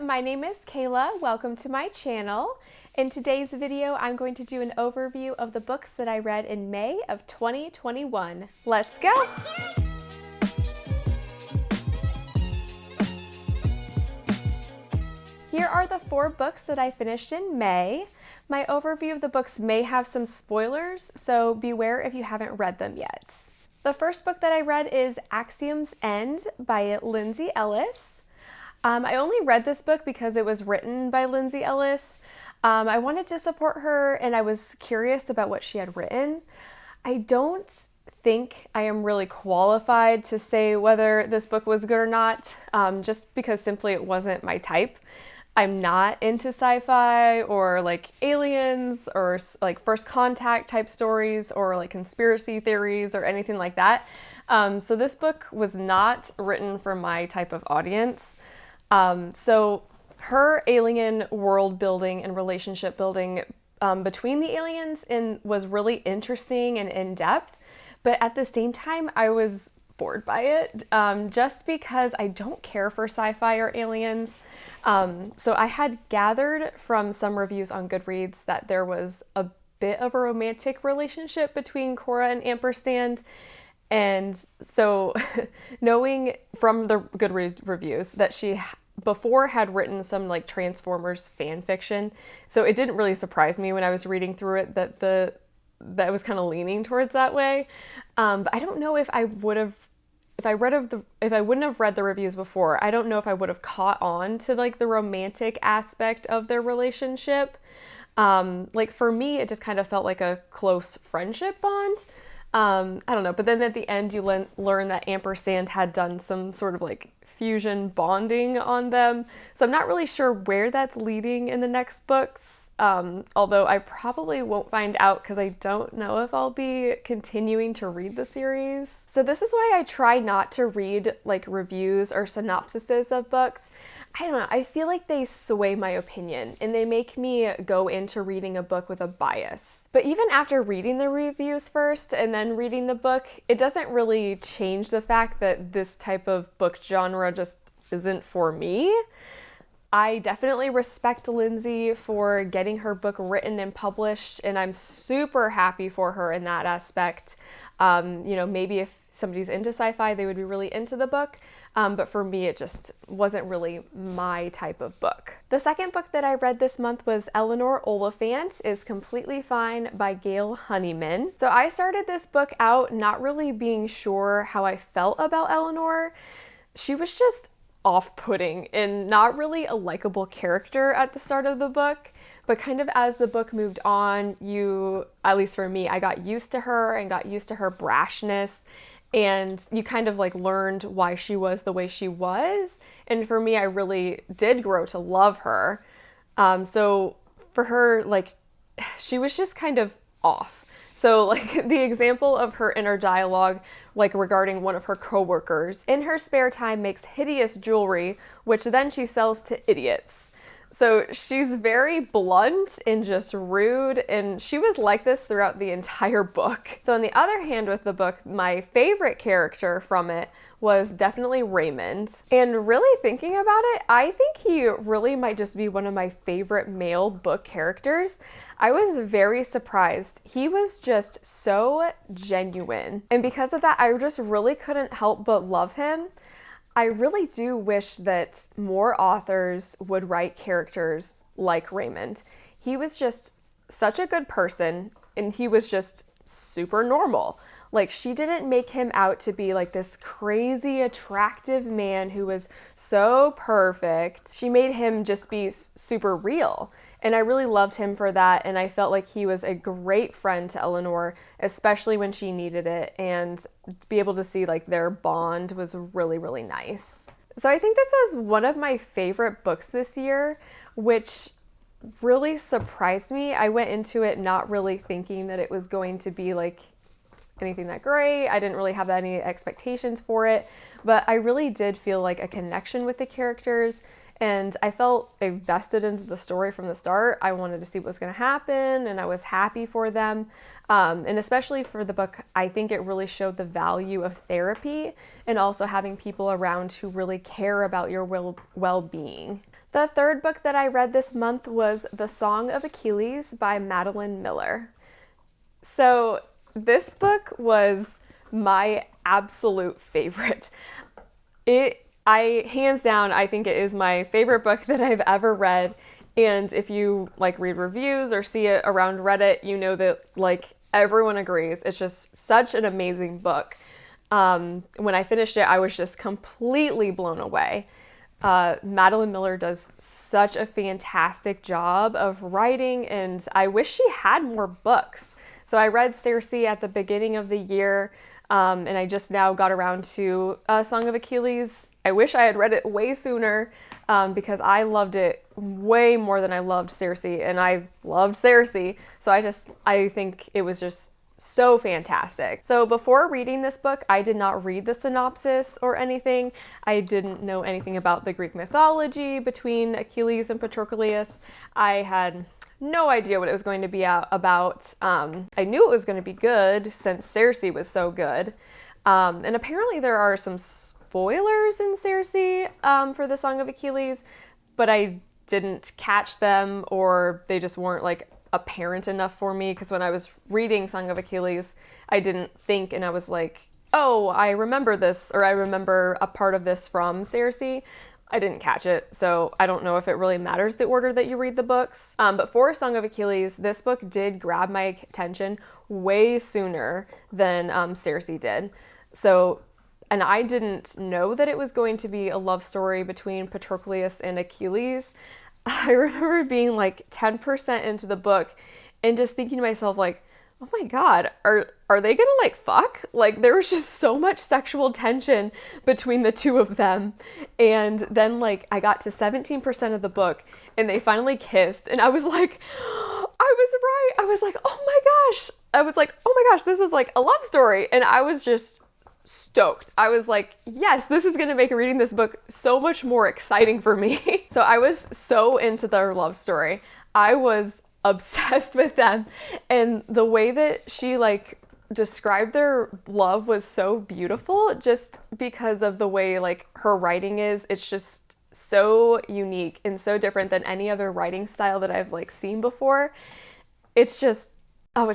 my name is Kayla. Welcome to my channel. In today's video, I'm going to do an overview of the books that I read in May of 2021. Let's go! Here are the 4 books that I finished in May. My overview of the books may have some spoilers, so beware if you haven't read them yet. The first book that I read is Axios End by Lindsay Ellis. I only read this book because it was written by Lindsay Ellis. I wanted to support her and I was curious about what she had written. I don't think I am really qualified to say whether this book was good or not, just because simply it wasn't my type. I'm not into sci-fi or like aliens or like first contact type stories or like conspiracy theories or anything like that. So this book was not written for my type of audience. So her alien world building and relationship building between the aliens was really interesting and in-depth, but at the same time I was bored by it, just because I don't care for sci-fi or aliens. So I had gathered from some reviews on Goodreads that there was a bit of a romantic relationship between Cora and Ampersand. And so knowing from the Goodreads reviews that she before had written some like Transformers fan fiction, so it didn't really surprise me when I was reading through it that that was kind of leaning towards that way. But I don't know if I would have, if I wouldn't have read the reviews before, I don't know if I would have caught on to like the romantic aspect of their relationship. Like for me, it just kind of felt like a close friendship bond. I don't know, but then at the end you learn that Ampersand had done some sort of like fusion bonding on them. So I'm not really sure where that's leading in the next books. Although I probably won't find out because I don't know if I'll be continuing to read the series. So this is why I try not to read like reviews or synopsises of books. I don't know, I feel like they sway my opinion and they make me go into reading a book with a bias. But even after reading the reviews first and then reading the book, it doesn't really change the fact that this type of book genre just isn't for me. I definitely respect Lindsay for getting her book written and published, and I'm super happy for her in that aspect. You know, maybe if somebody's into sci-fi, they would be really into the book. But for me, it just wasn't really my type of book. The second book that I read this month was Eleanor, Oliphant is Completely Fine by Gail, Honeyman. So I started this book out not really being sure how I felt about Eleanor. She was just off-putting and not really a likable character at the start of the book, but kind of as the book moved on, at least for me, I got used to her and got used to her brashness, and you kind of like learned why she was the way she was. And for me, I really did grow to love her. So for her, like, she was just kind of off. So like the example of her inner dialogue, like regarding one of her coworkers, in her spare time makes hideous jewelry, which then she sells to idiots. So she's very blunt and just rude, and she was like this throughout the entire book. So on the other hand with the book, my favorite character from it was definitely Raymond. And really thinking about it, I think he really might just be one of my favorite male book characters. I was very surprised. He was just so genuine. And because of that, I just really couldn't help but love him. I really do wish that more authors would write characters like Raymond. He was just such a good person, and he was just super normal. Like, she didn't make him out to be like this crazy attractive man who was so perfect. She made him just be super real. And I really loved him for that, and I felt like he was a great friend to Eleanor, especially when she needed it, and be able to see like their bond was really, really nice. So I think this was one of my favorite books this year, which really surprised me. I went into it not really thinking that it was going to be like anything that great. I didn't really have any expectations for it, but I really did feel like a connection with the characters. And I felt invested into the story from the start. I wanted to see what was going to happen, and I was happy for them. And especially for the book, I think it really showed the value of therapy and also having people around who really care about your well-being. The third book that I read this month was The Song of Achilles by Madeline Miller. So this book was my absolute favorite. Hands down, I think it is my favorite book that I've ever read. And if you like read reviews or see it around Reddit, you know that like everyone agrees. It's just such an amazing book. When I finished it, I was just completely blown away. Madeline Miller does such a fantastic job of writing, and I wish she had more books. So I read Circe at the beginning of the year, and I just now got around to Song of Achilles. I wish I had read it way sooner, because I loved it way more than I loved Circe, and I loved Circe. So I think it was just so fantastic. So before reading this book, I did not read the synopsis or anything. I didn't know anything about the Greek mythology between Achilles and Patroclus. I had no idea what it was going to be about. I knew it was going to be good since Circe was so good. And apparently there are some spoilers in Circe for the Song of Achilles, but I didn't catch them, or they just weren't like apparent enough for me, because when I was reading Song of Achilles, I didn't think, and I was like, oh, I remember this, or I remember a part of this from Circe. I didn't catch it, so I don't know if it really matters the order that you read the books. But for Song of Achilles, this book did grab my attention way sooner than Circe did. And I didn't know that it was going to be a love story between Patroclus and Achilles. I remember being like 10% into the book and just thinking to myself like, oh my God, are they gonna like fuck? Like there was just so much sexual tension between the two of them. And then like I got to 17% of the book and they finally kissed, and I was like, I was right. I was like, oh my gosh. I was like, oh my gosh, this is like a love story. And I was just stoked. I was like, yes, this is going to make reading this book so much more exciting for me. So I was so into their love story. I was obsessed with them. And the way that she like described their love was so beautiful, just because of the way like her writing is. It's just so unique and so different than any other writing style that I've like seen before. It's just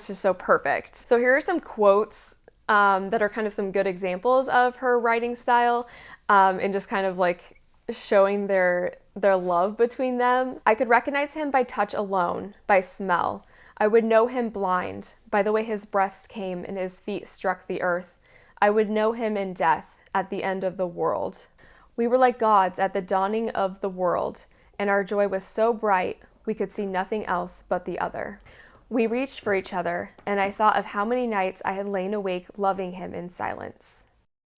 so perfect. So here are some quotes that are kind of some good examples of her writing style, and just kind of like showing their love between them. I could recognize him by touch alone, by smell. I would know him blind, by the way his breaths came and his feet struck the earth. I would know him in death, at the end of the world. We were like gods at the dawning of the world, and our joy was so bright we could see nothing else but the other. We reached for each other, and I thought of how many nights I had lain awake loving him in silence.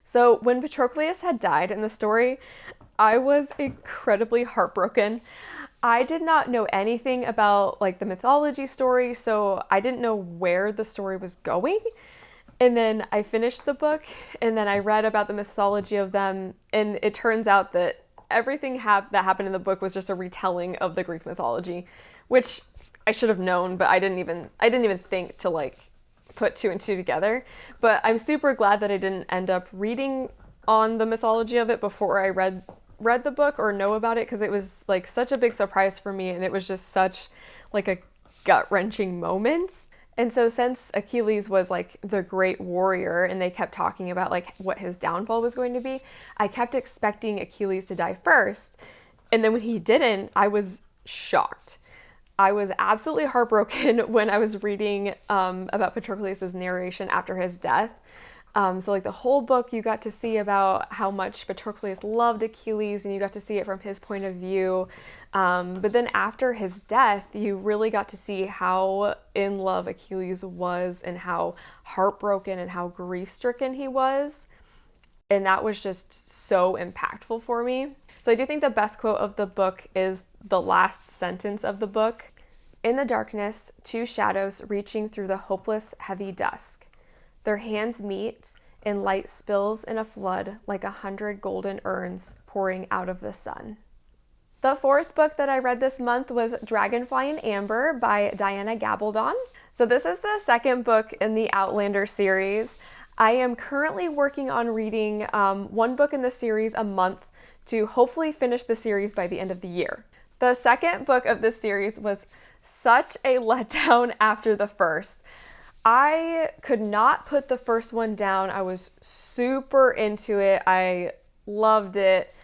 So when Patroclus had died in the story, I was incredibly heartbroken. I did not know anything about like the mythology story, so I didn't know where the story was going. And then I finished the book, and then I read about the mythology of them, and it turns out that everything that happened in the book was just a retelling of the Greek mythology, which I should have known, but I didn't even think to like put two and two together. But I'm super glad that I didn't end up reading on the mythology of it before I read the book or know about it, because it was like such a big surprise for me, and it was just such like a gut-wrenching moment. And so since Achilles was like the great warrior and they kept talking about like what his downfall was going to be, I kept expecting Achilles to die first. And then when he didn't, I was shocked. I was absolutely heartbroken when I was reading about Patroclus' narration after his death. So like the whole book, you got to see about how much Patroclus loved Achilles, and you got to see it from his point of view. But then after his death, you really got to see how in love Achilles was, and how heartbroken and how grief-stricken he was. And that was just so impactful for me. So I do think the best quote of the book is the last sentence of the book. In the darkness, two shadows reaching through the hopeless, heavy dusk. Their hands meet, and light spills in a flood like 100 golden urns pouring out of the sun. The fourth book that I read this month was Dragonfly and Amber by Diana Gabaldon. So this is the second book in the Outlander series. I am currently working on reading one book in the series a month to hopefully finish the series by the end of the year. The second book of this series was such a letdown after the first. I could not put the first one down. I was super into it. I loved it.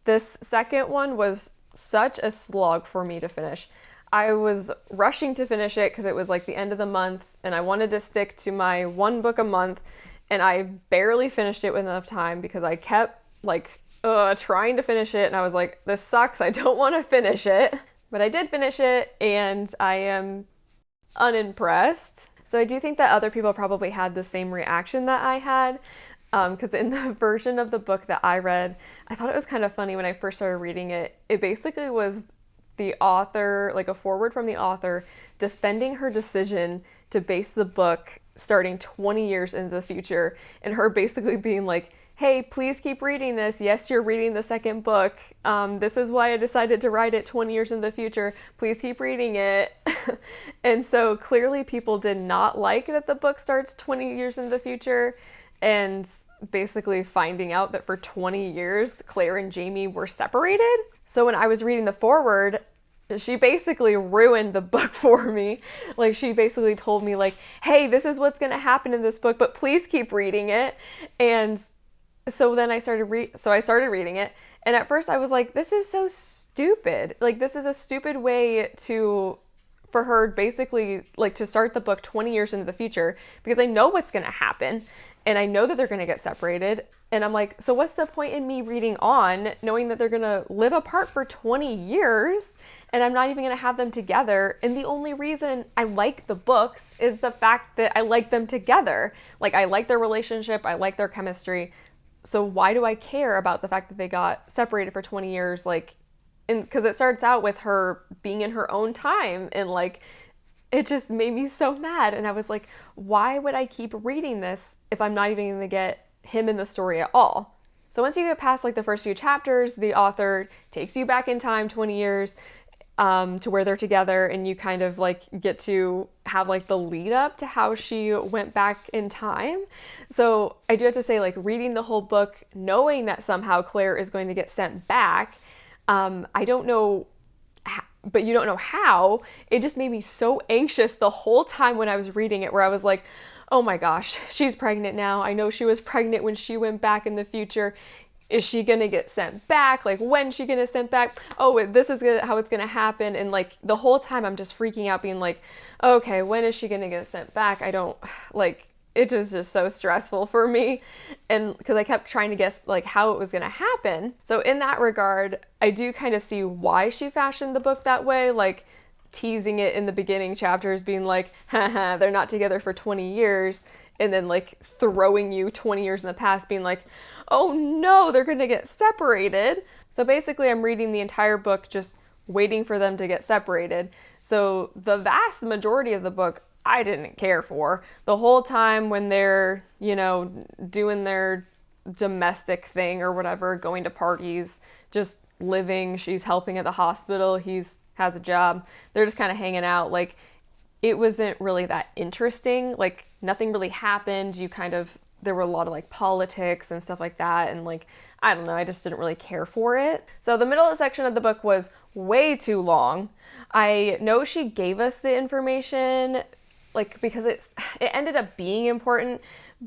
This second one was such a slog for me to finish. I was rushing to finish it because it was like the end of the month and I wanted to stick to my one book a month, and I barely finished it with enough time because I kept trying to finish it, and I was like, this sucks, I don't want to finish it. But I did finish it and I am unimpressed. So I do think that other people probably had the same reaction that I had, because in the version of the book that I read, I thought it was kind of funny when I first started reading it. It basically was the author, like a foreword from the author, defending her decision to base the book starting 20 years into the future, and her basically being like, hey, please keep reading this. Yes, you're reading the second book. This is why I decided to write it 20 years in the future. Please keep reading it. And so clearly people did not like that the book starts 20 years in the future, and basically finding out that for 20 years, Claire and Jamie were separated. So when I was reading the foreword, she basically ruined the book for me. Like, she basically told me like, hey, this is what's going to happen in this book, but please keep reading it. And so then I started reading it, and at first I was like, this is so stupid. Like, this is a stupid way for her basically like to start the book 20 years into the future, because I know what's going to happen and I know that they're going to get separated. And I'm like, so what's the point in me reading on knowing that they're going to live apart for 20 years and I'm not even going to have them together? And the only reason I like the books is the fact that I like them together. Like, I like their relationship, I like their chemistry. So why do I care about the fact that they got separated for 20 years? Like, because it starts out with her being in her own time, and like, it just made me so mad. And I was like, why would I keep reading this if I'm not even going to get him in the story at all? So once you get past like the first few chapters, the author takes you back in time 20 years to where they're together, and you kind of like get to have like the lead up to how she went back in time. So I do have to say, like, reading the whole book knowing that somehow Claire is going to get sent back, I don't know, but you don't know how. It just made me so anxious the whole time when I was reading it, where I was like, oh my gosh, she's pregnant now. I know she was pregnant when she went back in the future. Is she gonna get sent back? Like, when's she gonna sent back? Oh, this is how it's gonna happen. And like, the whole time I'm just freaking out, being like, okay, when is she gonna get sent back? I don't, like, it was just so stressful for me. And because I kept trying to guess like how it was gonna happen. So in that regard, I do kind of see why she fashioned the book that way, like teasing it in the beginning chapters, being like, haha, they're not together for 20 years. And then like throwing you 20 years in the past, being like, oh no, they're gonna get separated. So basically I'm reading the entire book just waiting for them to get separated. So the vast majority of the book I didn't care for. The whole time when they're, doing their domestic thing or whatever, going to parties, just living, she's helping at the hospital, has a job, they're just kind of hanging out. Like, it wasn't really that interesting. Like, nothing really happened. There were a lot of like politics and stuff like that. And like, I don't know, I just didn't really care for it. So the middle section of the book was way too long. I know she gave us the information, like, because it ended up being important,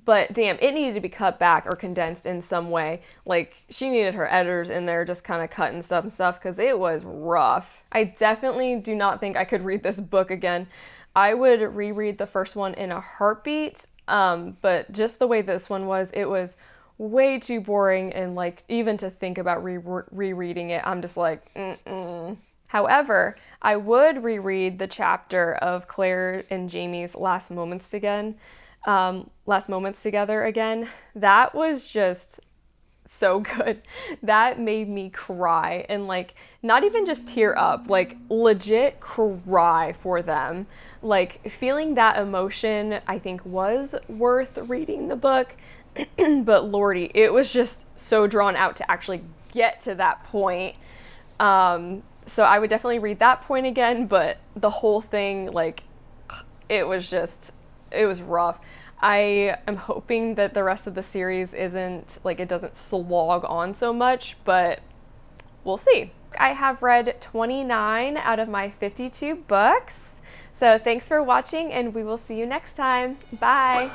but damn, it needed to be cut back or condensed in some way. Like, she needed her editors in there just kind of cutting stuff because it was rough. I definitely do not think I could read this book again. I would reread the first one in a heartbeat, but just the way this one was, it was way too boring, and like, even to think about rereading it, I'm just like, However, I would reread the chapter of Claire and Jamie's last moments together again. That was just so good. That made me cry, and like, not even just tear up, like legit cry for them. Like, feeling that emotion, I think, was worth reading the book. But lordy, it was just so drawn out to actually get to that point. So I would definitely read that point again, but the whole thing, like, it was rough. I am hoping that the rest of the series isn't, like, it doesn't slog on so much, but we'll see. I have read 29 out of my 52 books. So thanks for watching, and we will see you next time. Bye!